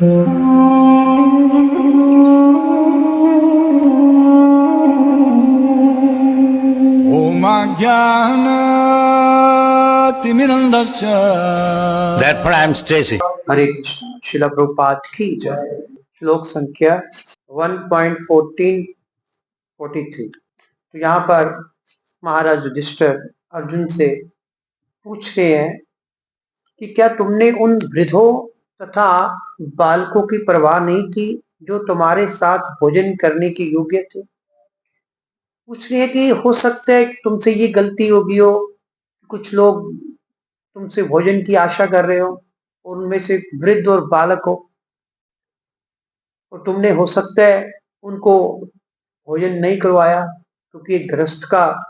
Therefore, I am Stacy. हरे कृष्ण। शिला प्रभुपाद की जय। श्लोक संख्या 1.1443। तो यहाँ पर महाराज युधिष्ठिर अर्जुन से पूछ रहे हैं कि क्या तुमने उन वृद्धों तथा बालकों की परवाह नहीं की जो तुम्हारे साथ भोजन करने के योग्य थे। पूछ रहे हैं कि हो सकता है तुमसे ये गलती होगी हो, कुछ लोग तुमसे भोजन की आशा कर रहे हो और उनमें से वृद्ध और बालक हो, और तुमने हो सकता है उनको भोजन नहीं करवाया, क्योंकि एक गृहस्थ का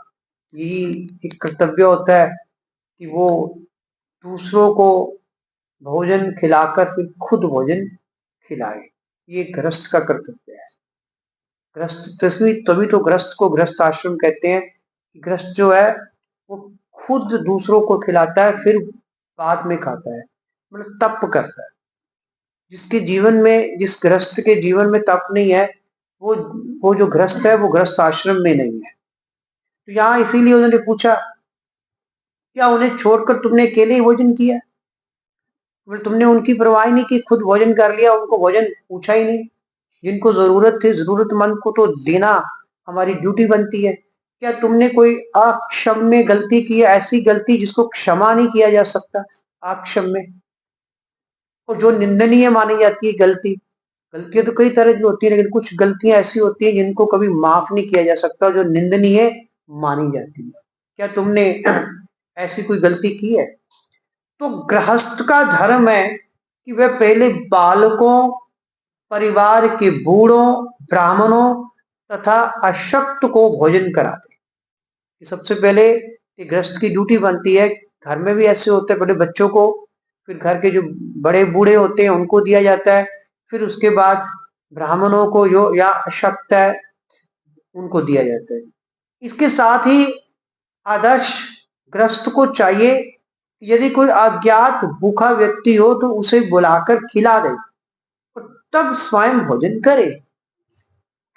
यही एक कर्तव्य होता है कि वो दूसरों को भोजन खिलाकर फिर खुद भोजन खिलाए। ये गृहस्थ का कर्तव्य है। गृहस्थ तभी तो गृहस्थ को गृहस्थ आश्रम कहते हैं। गृहस्थ जो है वो खुद दूसरों को खिलाता है, फिर बाद में खाता है, मतलब तप करता है। जिसके जीवन में, जिस गृहस्थ के जीवन में तप नहीं है, वो जो गृहस्थ है वो गृहस्थ आश्रम में नहीं है। तो यहाँ इसीलिए उन्होंने पूछा, क्या उन्हें छोड़कर तुमने अकेले ही भोजन किया? तुमने उनकी परवाह नहीं की, खुद भोजन कर लिया, उनको भोजन पूछा ही नहीं। जिनको जरूरत थी, जरूरतमंद को तो देना हमारी ड्यूटी बनती है। क्या तुमने कोई अक्षम्य गलती की है, ऐसी गलती जिसको क्षमा नहीं किया जा सकता, अक्षम्य, और जो निंदनीय मानी जाती है गलती। गलतियां तो कई तरह की होती है, लेकिन कुछ गलतियां ऐसी होती है जिनको कभी माफ नहीं किया जा सकता, जो निंदनीय मानी जाती है। क्या तुमने ऐसी कोई गलती की है? तो गृहस्थ का धर्म है कि वह पहले बालकों, परिवार के बूढ़ों, ब्राह्मणों तथा अशक्त को भोजन कराते। सबसे पहले गृहस्थ की ड्यूटी बनती है। घर में भी ऐसे होते हैं, पहले बच्चों को, फिर घर के जो बड़े बूढ़े होते हैं उनको दिया जाता है, फिर उसके बाद ब्राह्मणों को जो या अशक्त है उनको दिया जाता है। इसके साथ ही आदर्श गृहस्थ को चाहिए, यदि कोई अज्ञात भूखा व्यक्ति हो तो उसे बुलाकर खिला दे और तब स्वयं भोजन करे।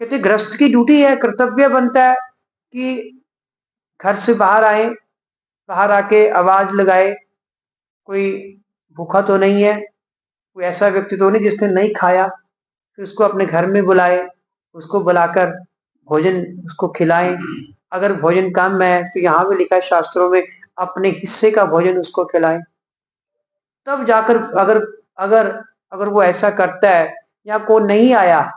कहते गृहस्थ की ड्यूटी है, कर्तव्य बनता है कि घर से बाहर आए, बाहर आके आवाज लगाए, कोई भूखा तो नहीं है, कोई ऐसा व्यक्ति तो नहीं जिसने नहीं खाया, फिर उसको अपने घर में बुलाए, उसको बुलाकर भोजन उसको खिलाएं। अगर भोजन कम है तो यहाँ भी लिखा है शास्त्रों में, अपने हिस्से का भोजन उसको खिलाएं। तब जाकर अगर अगर अगर वो ऐसा करता है या कोई नहीं आया,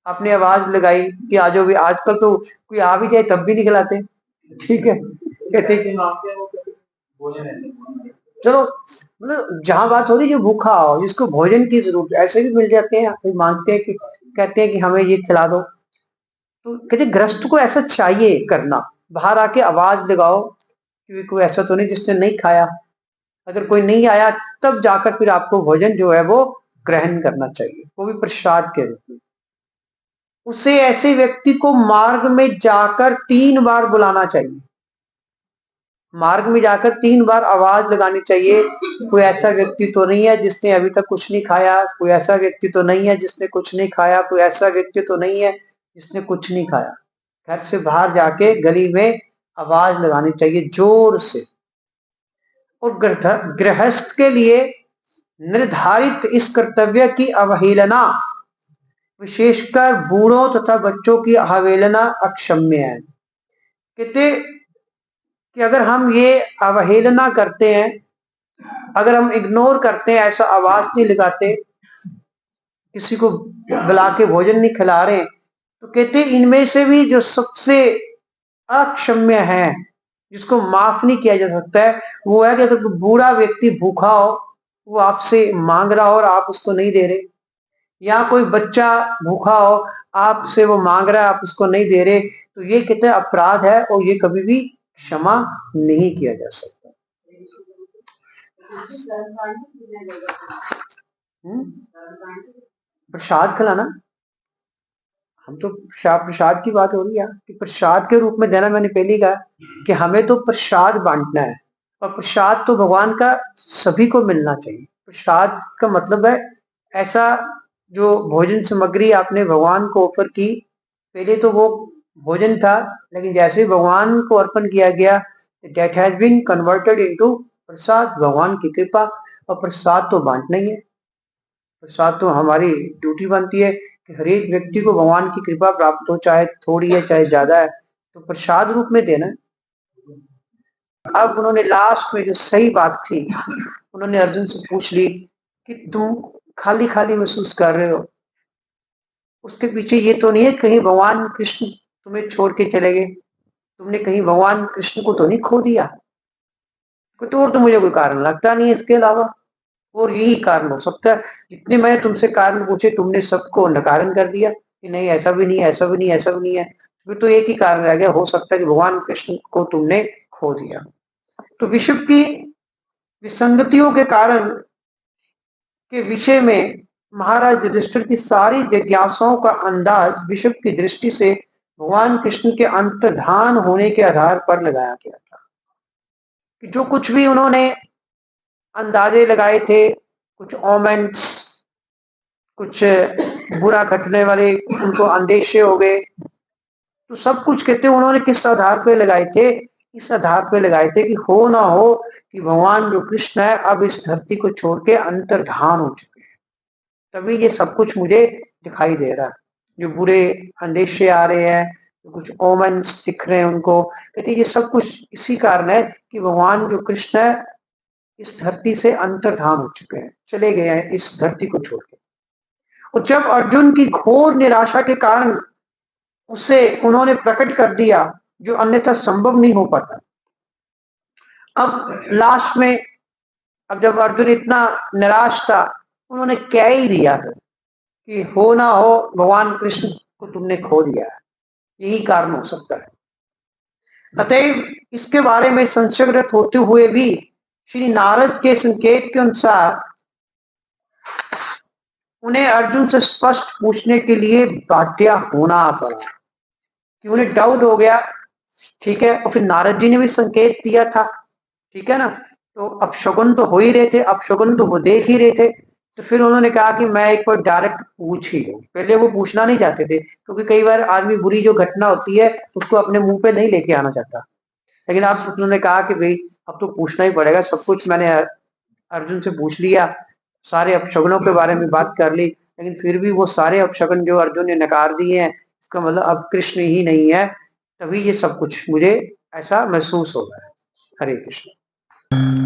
आपने आवाज लगाई कि आ जाओ भी, आजकल तो कोई आ भी जाए तब भी नहीं खिलाते, ठीक है, कहते चलो, मतलब जहां बात हो रही जो भूखा हो, जिसको भोजन की जरूरत, ऐसे भी मिल जाते हैं, कोई मांगते हैं कि कहते हैं कि हमें ये खिला दो। तो कहते गृहस्थ को ऐसा चाहिए करना, बाहर आके आवाज लगाओ कि कोई ऐसा तो नहीं जिसने नहीं खाया। अगर कोई नहीं आया तब जाकर फिर आपको भोजन जो है वो ग्रहण करना चाहिए, वो भी प्रसाद के रूप में। उसे ऐसे व्यक्ति को मार्ग में जाकर 3 बार बुलाना चाहिए, मार्ग में जाकर 3 बार आवाज लगानी चाहिए, कोई ऐसा व्यक्ति तो नहीं है जिसने अभी तक कुछ नहीं खाया, कोई ऐसा व्यक्ति तो नहीं है जिसने कुछ नहीं खाया, कोई ऐसा व्यक्ति तो नहीं है जिसने कुछ नहीं खाया। घर से बाहर जाके गली में आवाज लगानी चाहिए जोर से। और गृहस्थ के लिए निर्धारित इस कर्तव्य की अवहेलना, विशेषकर बूढ़ों तथा बच्चों की अवहेलना अक्षम्य है। कहते कि अगर हम ये अवहेलना करते हैं, अगर हम इग्नोर करते हैं, ऐसा आवाज नहीं लगाते, किसी को बुला के भोजन नहीं खिला रहे, तो कहते इनमें से भी जो सबसे अक्षम्य है, जिसको माफ नहीं किया जा सकता है, वो है कि अगर कोई बूढ़ा व्यक्ति भूखा हो, वो आपसे मांग रहा हो और आप उसको नहीं दे रहे, या कोई बच्चा भूखा हो, आपसे वो मांग रहा है, आप उसको नहीं दे रहे, तो ये कितना अपराध है और ये कभी भी क्षमा नहीं किया जा सकता। प्रसाद खिलाना, हम तो प्रसाद की बात हो रही है कि प्रसाद के रूप में देना। मैंने पहले कहा कि हमें तो प्रसाद बांटना है, और प्रसाद तो भगवान का सभी को मिलना चाहिए। प्रसाद का मतलब है ऐसा जो भोजन सामग्री आपने भगवान को ऑफर की, पहले तो वो भोजन था, लेकिन जैसे ही भगवान को अर्पण किया गया, that has been converted into prasad, भगवान की कृपा। और प्रसाद तो बांटना ही है, प्रसाद तो हमारी ड्यूटी बनती है कि हर एक व्यक्ति को भगवान की कृपा प्राप्त हो, चाहे थोड़ी है चाहे ज्यादा है, तो प्रसाद रूप में देना है। अब उन्होंने लास्ट में जो सही बात थी, उन्होंने अर्जुन से पूछ ली कि तुम खाली खाली महसूस कर रहे हो, उसके पीछे ये तो नहीं है कहीं भगवान कृष्ण तुम्हें छोड़ के चले गए, तुमने कहीं भगवान कृष्ण को तो नहीं खो दिया? कोई तो मुझे कोई कारण लगता नहीं है इसके अलावा, और यही कारण हो सकता है। जितने मैंने तुमसे कारण पूछे, तुमने सबको नकारण कर दिया कि नहीं, ऐसा भी नहीं, ऐसा भी नहीं, ऐसा भी नहीं है। फिर तो एक ही कारण रह गया, हो सकता है कि भगवान कृष्ण को तुमने खो दिया। तो विश्व की विसंगतियों के कारण के विषय में महाराज युधिष्ठिर की सारी जिज्ञासाओं का अंदाज विश्व की दृष्टि से भगवान कृष्ण के अंतर्धान होने के आधार पर लगाया गया था। कि जो कुछ भी उन्होंने अंदाजे लगाए थे, कुछ ओमेंट्स, कुछ बुरा घटने वाले उनको अंदेशे हो गए, तो सब कुछ कहते उन्होंने किस आधार पे लगाए थे? इस आधार पे लगाए थे कि हो ना हो कि भगवान जो कृष्ण है अब इस धरती को छोड़ के अंतर्धान हो चुके हैं, तभी ये सब कुछ मुझे दिखाई दे रहा है। जो बुरे अंदेशे आ रहे हैं, कुछ ओमेंस दिख रहे हैं उनको, कहते ये सब कुछ इसी कारण है कि भगवान जो कृष्ण है इस धरती से अंतर्धान हो चुके हैं, चले गए हैं इस धरती को छोड़ के। और जब अर्जुन की घोर निराशा के कारण उसे उन्होंने प्रकट कर दिया, जो अन्यथा संभव नहीं हो पाता। अब लास्ट में, अब जब अर्जुन इतना निराश था, उन्होंने कह ही दिया कि हो ना हो भगवान कृष्ण को तुमने खो दिया है, यही कारण हो सकता है। अतएव इसके बारे में संशयग्रस्त होते हुए भी श्री नारद के संकेत के अनुसार उन्हें अर्जुन से स्पष्ट पूछने के लिए बाध्य होना पड़ा, कि उन्हें डाउट हो गया। ठीक है, और फिर नारद जी ने भी संकेत दिया था, ठीक है ना, तो अपशगुन तो हो ही रहे थे, अपशगुन तो वो देख ही रहे थे। तो फिर उन्होंने कहा कि मैं एक बार डायरेक्ट पूछ ही लूं। पहले वो पूछना नहीं चाहते थे, क्योंकि कई बार आदमी बुरी जो घटना होती है उसको अपने मुंह पे नहीं लेके आना चाहता, लेकिन अब उन्होंने कहा कि भाई अब तो पूछना ही पड़ेगा, सब कुछ मैंने अर्जुन से पूछ लिया, सारे अपशगुनों के बारे में बात कर ली, लेकिन फिर भी वो सारे अपशगुन जो अर्जुन ने नकार दिए हैं, इसका मतलब अब कृष्ण ही नहीं है, तभी ये सब कुछ मुझे ऐसा महसूस हो रहा है। हरे कृष्ण।